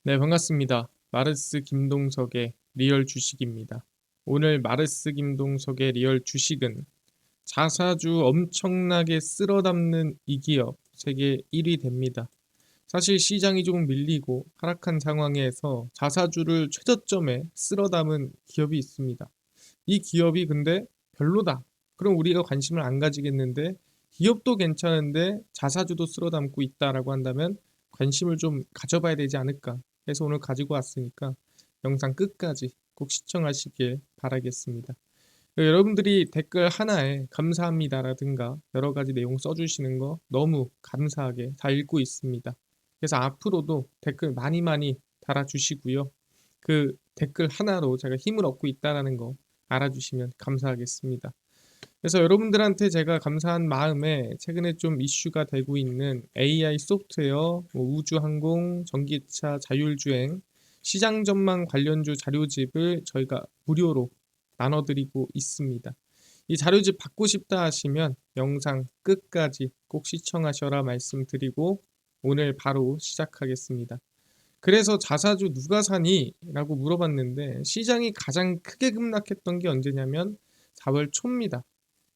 네, 반갑습니다. 마르스 김동석의 리얼 주식입니다. 오늘 마르스 김동석의 리얼 주식은 자사주 엄청나게 쓸어담는 이 기업 세계 1위 됩니다. 사실 시장이 조금 밀리고 하락한 상황에서 자사주를 최저점에 쓸어담은 기업이 있습니다. 이 기업이 근데 별로다. 그럼 우리가 관심을 안 가지겠는데 기업도 괜찮은데 자사주도 쓸어담고 있다라고 한다면 관심을 좀 가져봐야 되지 않을까 해서 오늘 가지고 왔으니까 영상 끝까지 꼭 시청하시길 바라겠습니다. 여러분들이 댓글 하나에 감사합니다라든가 여러 가지 내용 써주시는 거 너무 감사하게 다 읽고 있습니다. 그래서 앞으로도 댓글 많이 많이 달아주시고요. 그 댓글 하나로 제가 힘을 얻고 있다는 거 알아주시면 감사하겠습니다. 그래서 여러분들한테 제가 감사한 마음에 최근에 좀 이슈가 되고 있는 AI 소프트웨어, 우주항공, 전기차, 자율주행, 시장 전망 관련주 자료집을 저희가 무료로 나눠드리고 있습니다. 이 자료집 받고 싶다 하시면 영상 끝까지 꼭 시청하셔라 말씀드리고 오늘 바로 시작하겠습니다. 그래서 자사주 누가 사니? 라고 물어봤는데 시장이 가장 크게 급락했던 게 언제냐면 4월 초입니다.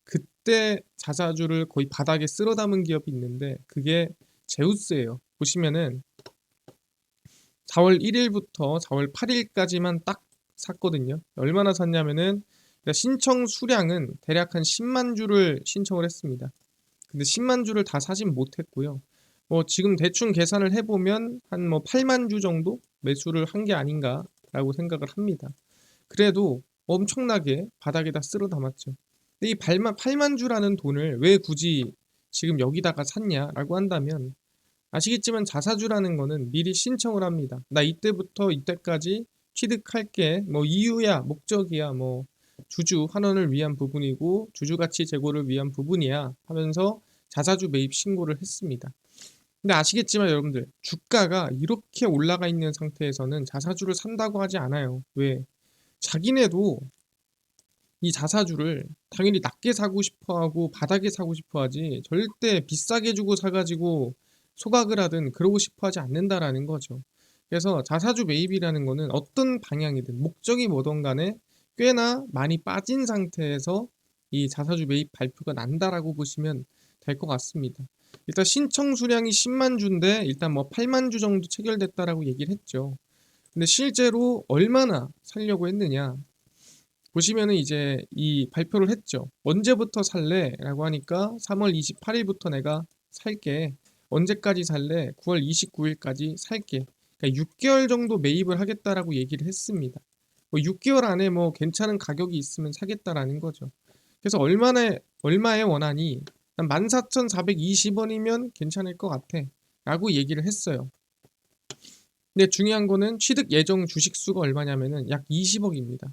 그때 자사주를 거의 바닥에 쓸어 담은 기업이 있는데 그게 제우스예요. 보시면은 4월 1일부터 4월 8일까지만 딱 샀거든요. 얼마나 샀냐면은 신청 수량은 대략 한 10만 주를 신청을 했습니다. 근데 10만 주를 다 사진 못했고요. 지금 대충 계산을 해보면 한 8만 주 정도 매수를 한 게 아닌가라고 생각을 합니다. 그래도 엄청나게 바닥에다 쓸어 담았죠. 근데 이 8만 주라는 돈을 왜 굳이 지금 여기다가 샀냐라고 한다면 아시겠지만 자사주라는 거는 미리 신청을 합니다. 나 이때부터 이때까지 취득할게. 이유야, 목적이야, 주주 환원을 위한 부분이고 주주 가치 제고를 위한 부분이야 하면서 자사주 매입 신고를 했습니다. 근데 아시겠지만 여러분들 주가가 이렇게 올라가 있는 상태에서는 자사주를 산다고 하지 않아요. 왜? 자기네도 이 자사주를 당연히 낮게 사고 싶어 하고 바닥에 사고 싶어 하지 절대 비싸게 주고 사가지고 소각을 하든 그러고 싶어 하지 않는다라는 거죠. 그래서 자사주 매입이라는 거는 어떤 방향이든 목적이 뭐든 간에 꽤나 많이 빠진 상태에서 이 자사주 매입 발표가 난다라고 보시면 될 것 같습니다. 일단 신청 수량이 10만 주인데 일단 8만 주 정도 체결됐다라고 얘기를 했죠. 근데 실제로 얼마나 살려고 했느냐? 보시면은 이제 이 발표를 했죠. 언제부터 살래? 라고 하니까 3월 28일부터 내가 살게. 언제까지 살래? 9월 29일까지 살게. 그러니까 6개월 정도 매입을 하겠다라고 얘기를 했습니다. 6개월 안에 괜찮은 가격이 있으면 사겠다라는 거죠. 그래서 얼마에 원하니? 14,420원이면 괜찮을 것 같아. 라고 얘기를 했어요. 근데 중요한 거는 취득 예정 주식 수가 얼마냐면은 약 20억입니다.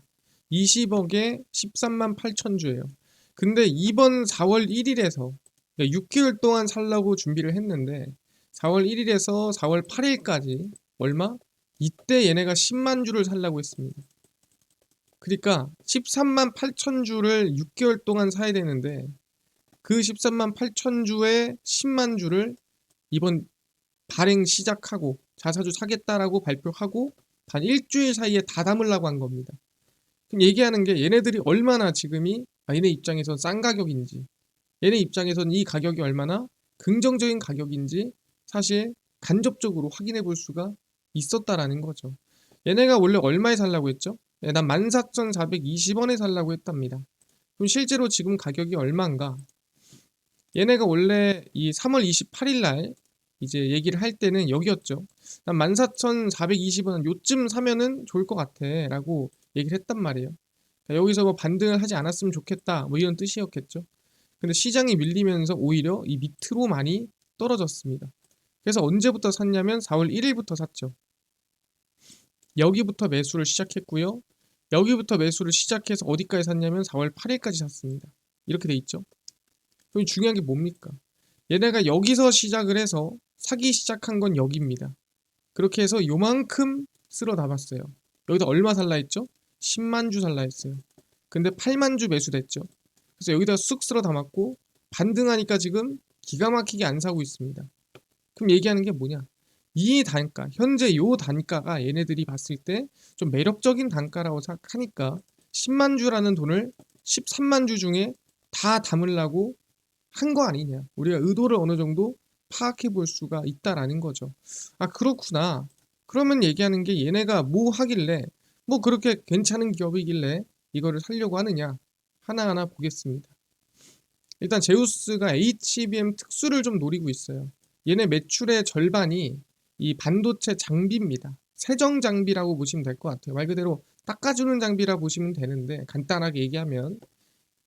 20억에 13만 8천 주예요. 근데 이번 4월 1일에서 6개월 동안 살라고 준비를 했는데 4월 1일에서 4월 8일까지 얼마? 이때 얘네가 10만 주를 살라고 했습니다. 그러니까 13만 8천 주를 6개월 동안 사야 되는데 그 13만 8천 주에 10만 주를 이번 발행 시작하고 자사주 사겠다라고 발표하고 단 일주일 사이에 다 담으려고 한 겁니다. 그럼 얘기하는 게 얘네들이 얼마나 지금이 얘네 입장에선 싼 가격인지 얘네 입장에선 이 가격이 얼마나 긍정적인 가격인지 사실 간접적으로 확인해 볼 수가 있었다라는 거죠. 얘네가 원래 얼마에 살라고 했죠? 난 14,420원에 살라고 했답니다. 그럼 실제로 지금 가격이 얼마인가? 얘네가 원래 이 3월 28일 날 이제 얘기를 할 때는 여기였죠. 난 14,420원 요쯤 사면은 좋을 것 같아 라고 얘기를 했단 말이에요. 여기서 반등을 하지 않았으면 좋겠다 이런 뜻이었겠죠. 근데 시장이 밀리면서 오히려 이 밑으로 많이 떨어졌습니다. 그래서 언제부터 샀냐면 4월 1일부터 샀죠. 여기부터 매수를 시작했고요. 여기부터 매수를 시작해서 어디까지 샀냐면 4월 8일까지 샀습니다. 이렇게 돼 있죠. 그럼 중요한 게 뭡니까? 얘네가 여기서 시작을 해서 사기 시작한 건 여기입니다. 그렇게 해서 요만큼 쓸어 담았어요. 여기다 얼마 살라 했죠? 10만 주 살라 했어요. 근데 8만 주 매수됐죠. 그래서 여기다 쑥 쓸어 담았고 반등하니까 지금 기가 막히게 안 사고 있습니다. 그럼 얘기하는 게 뭐냐? 이 단가, 현재 요 단가가 얘네들이 봤을 때 좀 매력적인 단가라고 생각하니까 10만 주라는 돈을 13만 주 중에 다 담으려고 한 거 아니냐. 우리가 의도를 어느 정도 파악해 볼 수가 있다라는 거죠. 아, 그렇구나. 그러면 얘기하는 게 얘네가 뭐 하길래, 뭐 그렇게 괜찮은 기업이길래 이거를 살려고 하느냐. 하나하나 보겠습니다. 일단 제우스가 HBM 특수를 좀 노리고 있어요. 얘네 매출의 절반이 이 반도체 장비입니다. 세정 장비라고 보시면 될 것 같아요. 말 그대로 닦아주는 장비라 보시면 되는데, 간단하게 얘기하면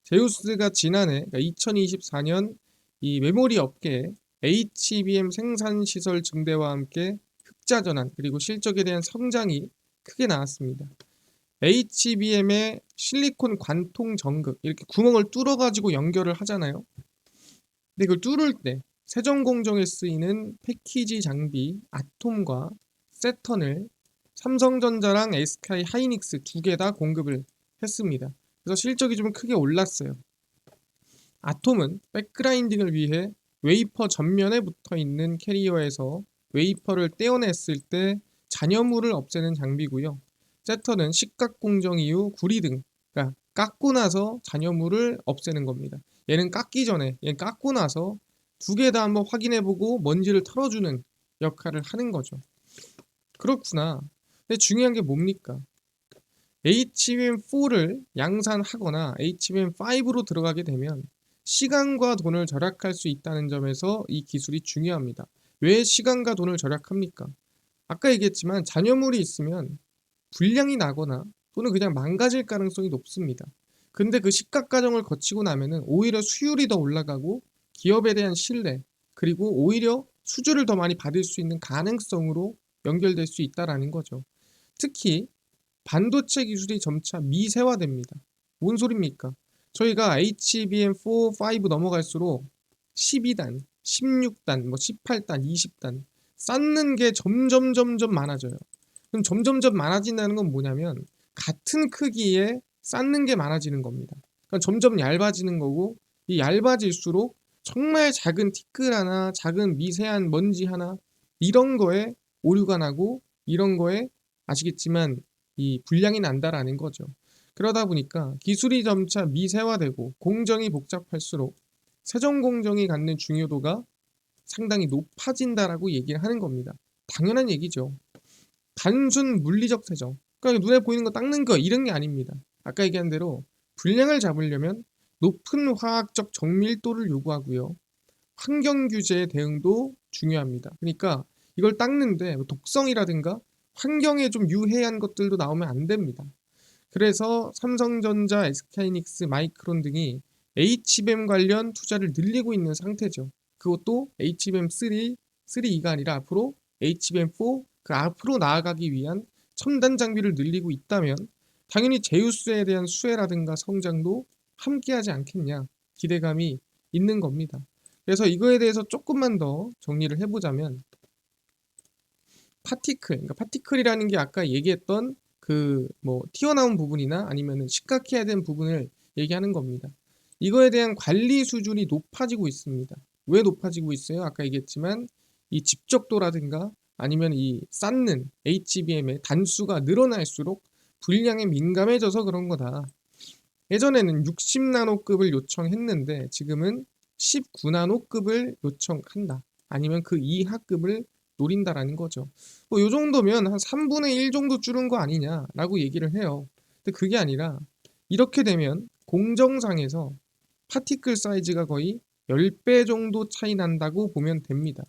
제우스가 지난해, 그러니까 2024년 이 메모리 업계에 HBM 생산 시설 증대와 함께 흑자 전환 그리고 실적에 대한 성장이 크게 나왔습니다. HBM의 실리콘 관통 전극, 이렇게 구멍을 뚫어가지고 연결을 하잖아요. 근데 그걸 뚫을 때 세정 공정에 쓰이는 패키지 장비 아톰과 세턴을 삼성전자랑 SK 하이닉스 두 개 다 공급을 했습니다. 그래서 실적이 좀 크게 올랐어요. 아톰은 백그라인딩을 위해 웨이퍼 전면에 붙어 있는 캐리어에서 웨이퍼를 떼어냈을 때 잔여물을 없애는 장비고요. 세턴은 식각 공정 이후 구리 등, 그러니까 깎고 나서 잔여물을 없애는 겁니다. 얘는 깎기 전에, 얘는 깎고 나서 두 개 다 한번 확인해보고 먼지를 털어주는 역할을 하는 거죠. 그렇구나. 근데 중요한 게 뭡니까? HBM4를 양산하거나 HBM5로 들어가게 되면 시간과 돈을 절약할 수 있다는 점에서 이 기술이 중요합니다. 왜 시간과 돈을 절약합니까? 아까 얘기했지만 잔여물이 있으면 불량이 나거나 또는 그냥 망가질 가능성이 높습니다. 근데 그 식각 과정을 거치고 나면은 오히려 수율이 더 올라가고 기업에 대한 신뢰 그리고 오히려 수주를 더 많이 받을 수 있는 가능성으로 연결될 수 있다라는 거죠. 특히 반도체 기술이 점차 미세화됩니다. 뭔 소리입니까? 저희가 HBM4, 5 넘어갈수록 12단, 16단, 뭐 18단, 20단 쌓는 게 점점 많아져요. 그럼 점점 많아진다는 건 뭐냐면 같은 크기에 쌓는 게 많아지는 겁니다. 그러니까 점점 얇아지는 거고 이 얇아질수록 정말 작은 티끌 하나, 작은 미세한 먼지 하나 이런 거에 오류가 나고 이런 거에 아시겠지만 이 불량이 난다라는 거죠. 그러다 보니까 기술이 점차 미세화되고 공정이 복잡할수록 세정 공정이 갖는 중요도가 상당히 높아진다라고 얘기를 하는 겁니다. 당연한 얘기죠. 단순 물리적 세정, 그러니까 눈에 보이는 거 닦는 거 이런 게 아닙니다. 아까 얘기한 대로 불량을 잡으려면 높은 화학적 정밀도를 요구하고요. 환경 규제의 대응도 중요합니다. 그러니까 이걸 닦는데 독성이라든가 환경에 좀 유해한 것들도 나오면 안 됩니다. 그래서 삼성전자, SK하이닉스, 마이크론 등이 HBM 관련 투자를 늘리고 있는 상태죠. 그것도 HBM3가 아니라 앞으로 HBM4, 그 앞으로 나아가기 위한 첨단 장비를 늘리고 있다면 당연히 제우스에 대한 수혜라든가 성장도 함께하지 않겠냐 기대감이 있는 겁니다. 그래서 이거에 대해서 조금만 더 정리를 해보자면 파티클, 그러니까 파티클이라는 게 아까 얘기했던 그 뭐 튀어나온 부분이나 아니면은 식각해야 되는 부분을 얘기하는 겁니다. 이거에 대한 관리 수준이 높아지고 있습니다. 왜 높아지고 있어요? 아까 얘기했지만 이 집적도라든가 아니면 이 쌓는 HBM의 단수가 늘어날수록 불량에 민감해져서 그런 거다. 예전에는 60나노급을 요청했는데 지금은 19나노급을 요청한다. 아니면 그 이하급을 노린다라는 거죠. 이 정도면 한 3분의 1 정도 줄은 거 아니냐라고 얘기를 해요. 근데 그게 아니라 이렇게 되면 공정상에서 파티클 사이즈가 거의 10배 정도 차이 난다고 보면 됩니다.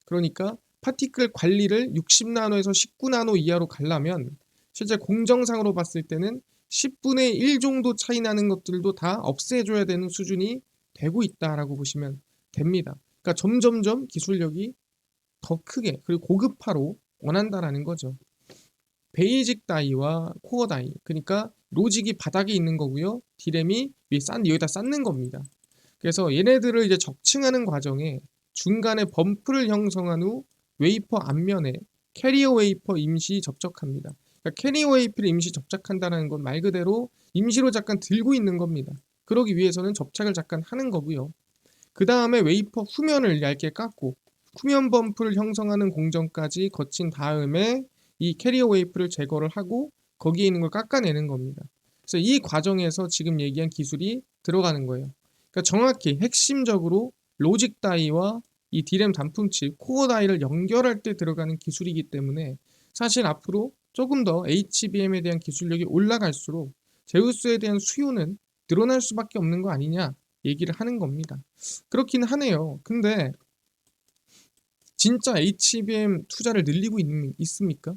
그러니까 파티클 관리를 60나노에서 19나노 이하로 가려면 실제 공정상으로 봤을 때는 10분의 1 정도 차이 나는 것들도 다 없애줘야 되는 수준이 되고 있다라고 보시면 됩니다. 그러니까 점점점 기술력이 더 크게 그리고 고급화로 원한다라는 거죠. 베이직 다이와 코어 다이, 그러니까 로직이 바닥에 있는 거고요. 디램이 여기다 쌓는 겁니다. 그래서 얘네들을 이제 적층하는 과정에 중간에 범프를 형성한 후 웨이퍼 앞면에 캐리어 웨이퍼 임시 접촉합니다. 그러니까 캐리어 웨이퍼를 임시 접촉한다는 건 말 그대로 임시로 잠깐 들고 있는 겁니다. 그러기 위해서는 접착을 잠깐 하는 거고요. 그 다음에 웨이퍼 후면을 얇게 깎고 쿠면 범프를 형성하는 공정까지 거친 다음에 이 캐리어 웨이프를 제거를 하고 거기에 있는 걸 깎아내는 겁니다. 그래서 이 과정에서 지금 얘기한 기술이 들어가는 거예요. 그러니까 정확히 핵심적으로 로직 다이와 이 D램 단품칩 코어 다이를 연결할 때 들어가는 기술이기 때문에 사실 앞으로 조금 더 HBM에 대한 기술력이 올라갈수록 제우스에 대한 수요는 늘어날 수밖에 없는 거 아니냐 얘기를 하는 겁니다. 그렇긴 하네요. 근데 진짜 HBM 투자를 늘리고 있습니까?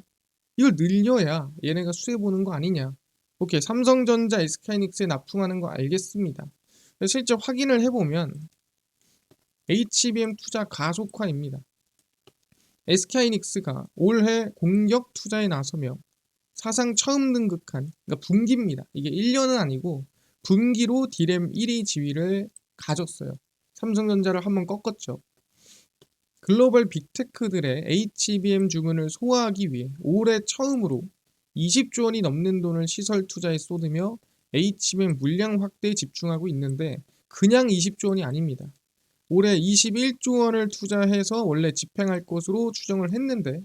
이걸 늘려야 얘네가 수혜보는 거 아니냐. 오케이, 삼성전자, SK하이닉스에 납품하는 거 알겠습니다. 실제 확인을 해보면 HBM 투자 가속화입니다. SK하이닉스가 올해 공격 투자에 나서며 사상 처음 등극한, 그러니까 분기입니다. 이게 1년은 아니고 분기로 D램 1위 지위를 가졌어요. 삼성전자를 한번 꺾었죠. 글로벌 빅테크들의 HBM 주문을 소화하기 위해 올해 처음으로 20조 원이 넘는 돈을 시설 투자에 쏟으며 HBM 물량 확대에 집중하고 있는데 그냥 20조 원이 아닙니다. 올해 21조 원을 투자해서 원래 집행할 것으로 추정을 했는데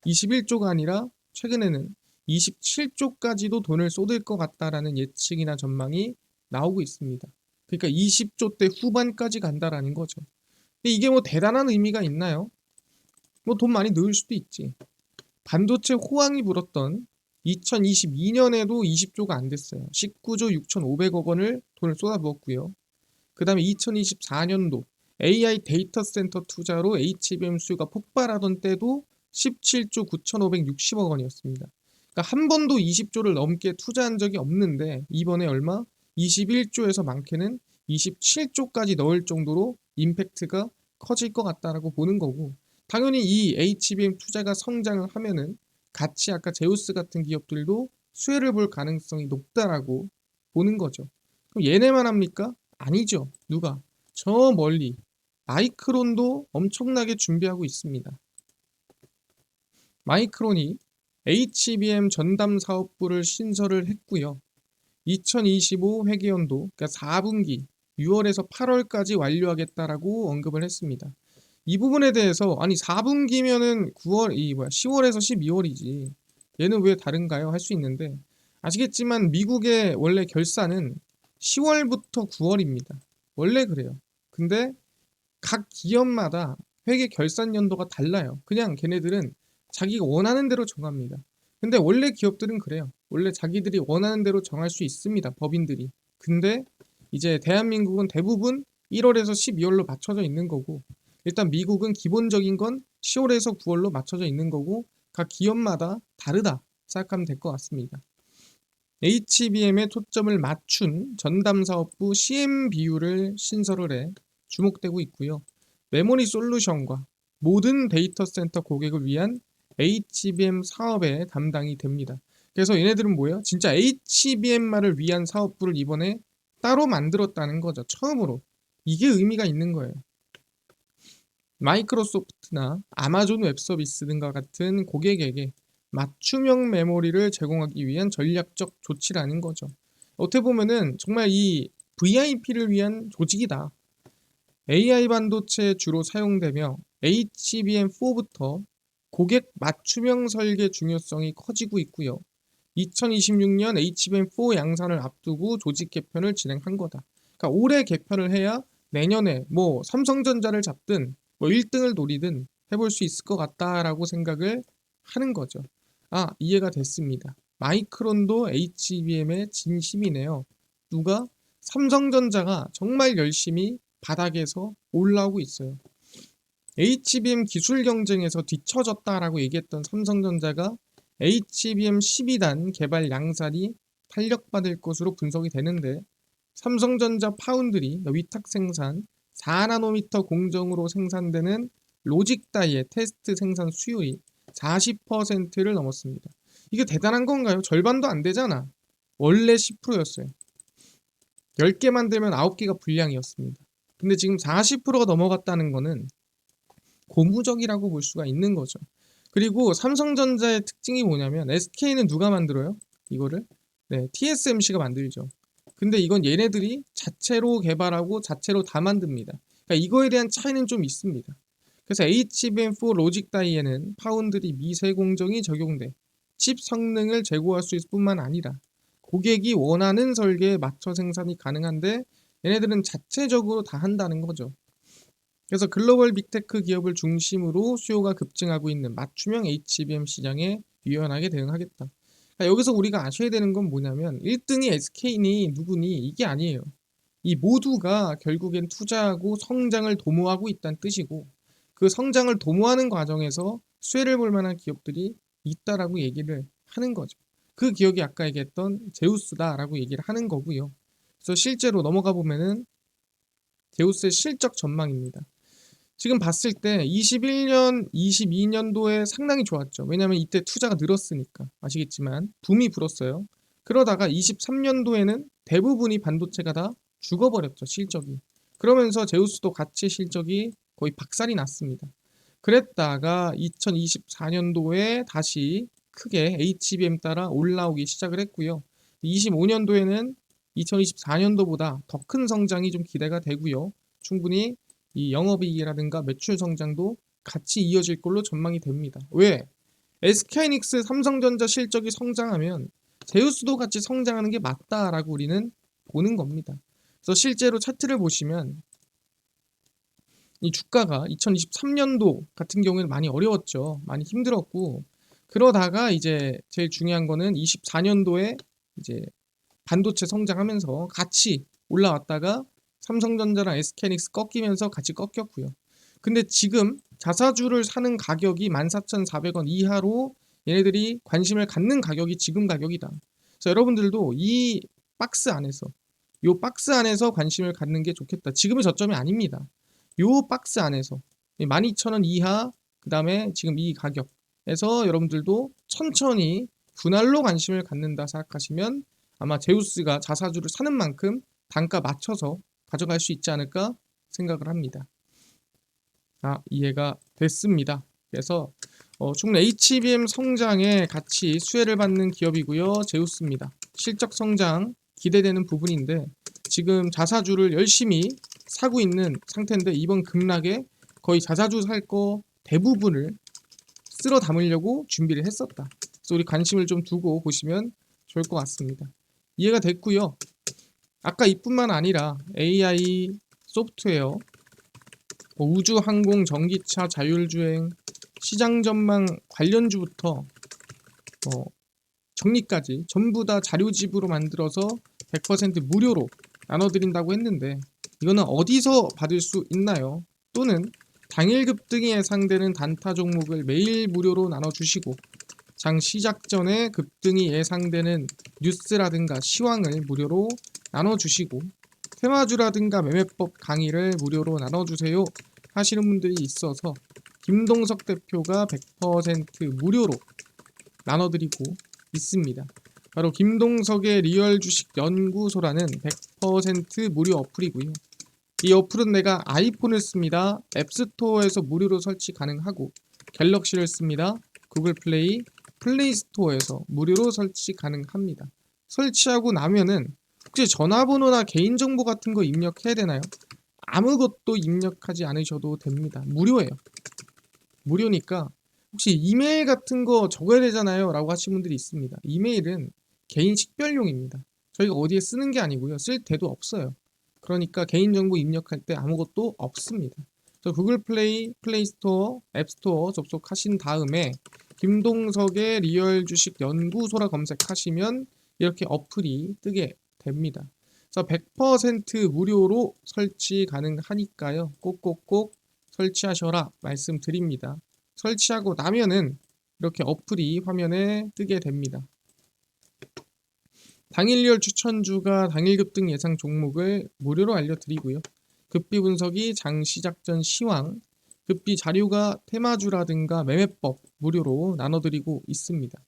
21조가 아니라 최근에는 27조까지도 돈을 쏟을 것 같다라는 예측이나 전망이 나오고 있습니다. 그러니까 20조 대 후반까지 간다라는 거죠. 근데 이게 뭐 대단한 의미가 있나요? 뭐 돈 많이 넣을 수도 있지. 반도체 호황이 불었던 2022년에도 20조가 안 됐어요. 19조 6,500억 원을 돈을 쏟아부었고요. 그 다음에 2024년도 AI 데이터 센터 투자로 HBM 수요가 폭발하던 때도 17조 9,560억 원이었습니다. 그러니까 한 번도 20조를 넘게 투자한 적이 없는데 이번에 얼마? 21조에서 많게는 27조까지 넣을 정도로 임팩트가 커질 것 같다라고 보는 거고, 당연히 이 HBM 투자가 성장을 하면은 같이 아까 제우스 같은 기업들도 수혜를 볼 가능성이 높다라고 보는 거죠. 그럼 얘네만 합니까? 아니죠. 누가? 저 멀리 마이크론도 엄청나게 준비하고 있습니다. 마이크론이 HBM 전담 사업부를 신설을 했고요. 2025 회계연도, 그러니까 4분기 6월에서 8월까지 완료하겠다라고 언급을 했습니다. 이 부분에 대해서 아니 4분기면은 10월에서 12월이지 얘는 왜 다른가요? 할 수 있는데 아시겠지만 미국의 원래 결산은 10월부터 9월입니다. 원래 그래요. 근데 각 기업마다 회계 결산 연도가 달라요. 그냥 걔네들은 자기가 원하는 대로 정합니다. 근데 원래 기업들은 그래요. 원래 자기들이 원하는 대로 정할 수 있습니다. 법인들이. 근데 이제 대한민국은 대부분 1월에서 12월로 맞춰져 있는 거고, 일단 미국은 기본적인 건 10월에서 9월로 맞춰져 있는 거고 각 기업마다 다르다 생각하면 될 것 같습니다. HBM에 초점을 맞춘 전담 사업부 CMBU를 신설을 해 주목되고 있고요. 메모리 솔루션과 모든 데이터 센터 고객을 위한 HBM 사업의 담당이 됩니다. 그래서 얘네들은 뭐예요? 진짜 HBM만을 위한 사업부를 이번에 따로 만들었다는 거죠. 처음으로. 이게 의미가 있는 거예요. 마이크로소프트나 아마존 웹서비스 등과 같은 고객에게 맞춤형 메모리를 제공하기 위한 전략적 조치라는 거죠. 어떻게 보면은 정말 이 VIP를 위한 조직이다. AI 반도체에 주로 사용되며 HBM4부터 고객 맞춤형 설계 중요성이 커지고 있고요. 2026년 HBM4 양산을 앞두고 조직 개편을 진행한 거다. 그러니까 올해 개편을 해야 내년에 뭐 삼성전자를 잡든 뭐 1등을 노리든 해볼 수 있을 것 같다라고 생각을 하는 거죠. 아, 이해가 됐습니다. 마이크론도 HBM의 진심이네요. 누가? 삼성전자가 정말 열심히 바닥에서 올라오고 있어요. HBM 기술 경쟁에서 뒤처졌다라고 얘기했던 삼성전자가 HBM 12단 개발 양산이 탄력받을 것으로 분석이 되는데, 삼성전자 파운드리 위탁 생산 4나노미터 공정으로 생산되는 로직 다이의 테스트 생산 수율이 40%를 넘었습니다. 이게 대단한 건가요? 절반도 안 되잖아. 원래 10%였어요. 10개 만들면 9개가 불량이었습니다. 근데 지금 40%가 넘어갔다는 거는 고무적이라고 볼 수가 있는 거죠. 그리고 삼성전자의 특징이 뭐냐면 SK는 누가 만들어요? 이거를? 네, TSMC가 만들죠. 근데 이건 얘네들이 자체로 개발하고 자체로 다 만듭니다. 그러니까 이거에 대한 차이는 좀 있습니다. 그래서 HBM4 로직 다이에는 파운드리 미세 공정이 적용돼 칩 성능을 제고할 수 있을 뿐만 아니라 고객이 원하는 설계에 맞춰 생산이 가능한데 얘네들은 자체적으로 다 한다는 거죠. 그래서 글로벌 빅테크 기업을 중심으로 수요가 급증하고 있는 맞춤형 HBM 시장에 유연하게 대응하겠다. 그러니까 여기서 우리가 아셔야 되는 건 뭐냐면 1등이 SK니 누구니 이게 아니에요. 이 모두가 결국엔 투자하고 성장을 도모하고 있다는 뜻이고 그 성장을 도모하는 과정에서 수혜를 볼 만한 기업들이 있다라고 얘기를 하는 거죠. 그 기업이 아까 얘기했던 제우스다라고 얘기를 하는 거고요. 그래서 실제로 넘어가 보면은 제우스의 실적 전망입니다. 지금 봤을 때 21년, 22년도에 상당히 좋았죠. 왜냐하면 이때 투자가 늘었으니까. 아시겠지만 붐이 불었어요. 그러다가 23년도에는 대부분이 반도체가 다 죽어버렸죠. 실적이. 그러면서 제우스도 같이 실적이 거의 박살이 났습니다. 그랬다가 2024년도에 다시 크게 HBM 따라 올라오기 시작을 했고요. 25년도에는 2024년도보다 더 큰 성장이 좀 기대가 되고요. 충분히 이 영업이익이라든가 매출 성장도 같이 이어질 걸로 전망이 됩니다. 왜? SK하이닉스, 삼성전자 실적이 성장하면 제우스도 같이 성장하는 게 맞다라고 우리는 보는 겁니다. 그래서 실제로 차트를 보시면 이 주가가 2023년도 같은 경우에는 많이 어려웠죠. 많이 힘들었고 그러다가 이제 제일 중요한 거는 24년도에 이제 반도체 성장하면서 같이 올라왔다가 삼성전자랑 SK하이닉스 꺾이면서 같이 꺾였고요. 근데 지금 자사주를 사는 가격이 14,400원 이하로 얘네들이 관심을 갖는 가격이 지금 가격이다. 그래서 여러분들도 이 박스 안에서 박스 안에서 관심을 갖는 게 좋겠다. 지금의 저점이 아닙니다. 박스 안에서 12,000원 이하 그 다음에 지금 이 가격에서 여러분들도 천천히 분할로 관심을 갖는다 생각하시면 아마 제우스가 자사주를 사는 만큼 단가 맞춰서 가져갈 수 있지 않을까 생각을 합니다. 이해가 됐습니다. 그래서 충분히 HBM 성장에 같이 수혜를 받는 기업이고요. 제우스입니다. 실적 성장 기대되는 부분인데 지금 자사주를 열심히 사고 있는 상태인데 이번 급락에 거의 자사주 살 거 대부분을 쓸어 담으려고 준비를 했었다. 그래서 우리 관심을 좀 두고 보시면 좋을 것 같습니다. 이해가 됐고요. 아까 이뿐만 아니라 AI, 소프트웨어, 우주, 항공, 전기차, 자율주행, 시장 전망 관련주부터 정리까지 전부 다 자료집으로 만들어서 100% 무료로 나눠드린다고 했는데 이거는 어디서 받을 수 있나요? 또는 당일 급등이 예상되는 단타 종목을 매일 무료로 나눠주시고 장 시작 전에 급등이 예상되는 뉴스라든가 시황을 무료로 나눠주시고 테마주라든가 매매법 강의를 무료로 나눠주세요 하시는 분들이 있어서 김동석 대표가 100% 무료로 나눠드리고 있습니다. 바로 김동석의 리얼 주식 연구소라는 100% 무료 어플이고요. 이 어플은 내가 아이폰을 씁니다. 앱스토어에서 무료로 설치 가능하고 갤럭시를 씁니다. 구글 플레이, 플레이스토어에서 무료로 설치 가능합니다. 설치하고 나면은 혹시 전화번호나 개인정보 같은 거 입력해야 되나요? 아무것도 입력하지 않으셔도 됩니다. 무료예요. 무료니까 혹시 이메일 같은 거 적어야 되잖아요 라고 하시는 분들이 있습니다. 이메일은 개인 식별용입니다. 저희가 어디에 쓰는 게 아니고요. 쓸 데도 없어요. 그러니까 개인정보 입력할 때 아무것도 없습니다. 그래서 구글 플레이, 플레이스토어, 앱스토어 접속하신 다음에 김동석의 리얼 주식 연구소라 검색하시면 이렇게 어플이 뜨게 됩니다. 그래서 100% 무료로 설치 가능하니까요. 꼭꼭꼭 설치하셔라 말씀드립니다. 설치하고 나면은 이렇게 어플이 화면에 뜨게 됩니다. 당일 리얼 추천주가 당일 급등 예상 종목을 무료로 알려드리고요. 급비 분석이 장 시작 전 시황, 급비 자료가 테마주라든가 매매법 무료로 나눠드리고 있습니다.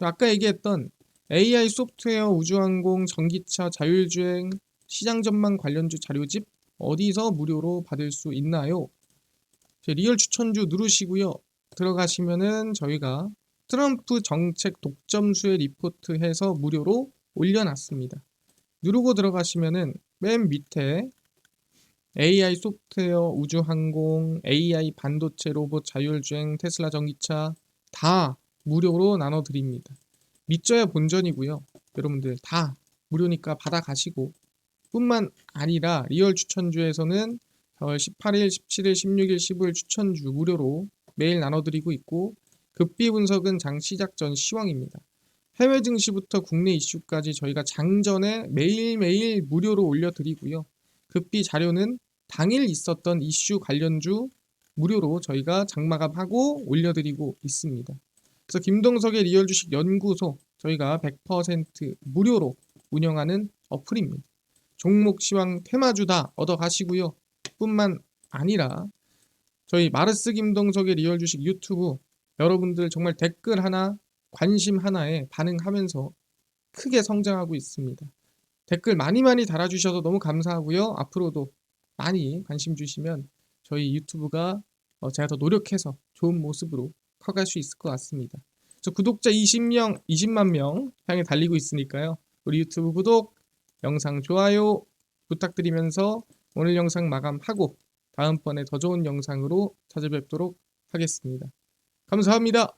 아까 얘기했던 AI 소프트웨어, 우주항공, 전기차, 자율주행, 시장 전망 관련주 자료집 어디서 무료로 받을 수 있나요? 리얼 추천주 누르시고요. 들어가시면은 저희가 트럼프 정책 독점 수혜 리포트 해서 무료로 올려놨습니다. 누르고 들어가시면은 맨 밑에 AI 소프트웨어, 우주항공, AI 반도체, 로봇, 자율주행, 테슬라 전기차 다 무료로 나눠드립니다. 믿져야 본전이고요. 여러분들 다 무료니까 받아가시고, 뿐만 아니라 리얼 추천주에서는 4월 18일, 17일, 16일, 15일 추천주 무료로 매일 나눠드리고 있고, 급비 분석은 장 시작 전 시황입니다. 해외 증시부터 국내 이슈까지 저희가 장전에 매일매일 무료로 올려드리고요. 급비 자료는 당일 있었던 이슈 관련주 무료로 저희가 장마감하고 올려드리고 있습니다. 그래서 김동석의 리얼 주식 연구소 저희가 100% 무료로 운영하는 어플입니다. 종목 시황 테마주 다 얻어가시고요. 뿐만 아니라 저희 마르스 김동석의 리얼 주식 유튜브 여러분들 정말 댓글 하나, 관심 하나에 반응하면서 크게 성장하고 있습니다. 댓글 많이 달아주셔서 너무 감사하고요. 앞으로도 많이 관심 주시면 저희 유튜브가 제가 더 노력해서 좋은 모습으로 커갈 수 있을 것 같습니다. 저 구독자 20만 명 향해 달리고 있으니까요. 우리 유튜브 구독, 영상 좋아요 부탁드리면서 오늘 영상 마감하고 다음번에 더 좋은 영상으로 찾아뵙도록 하겠습니다. 감사합니다.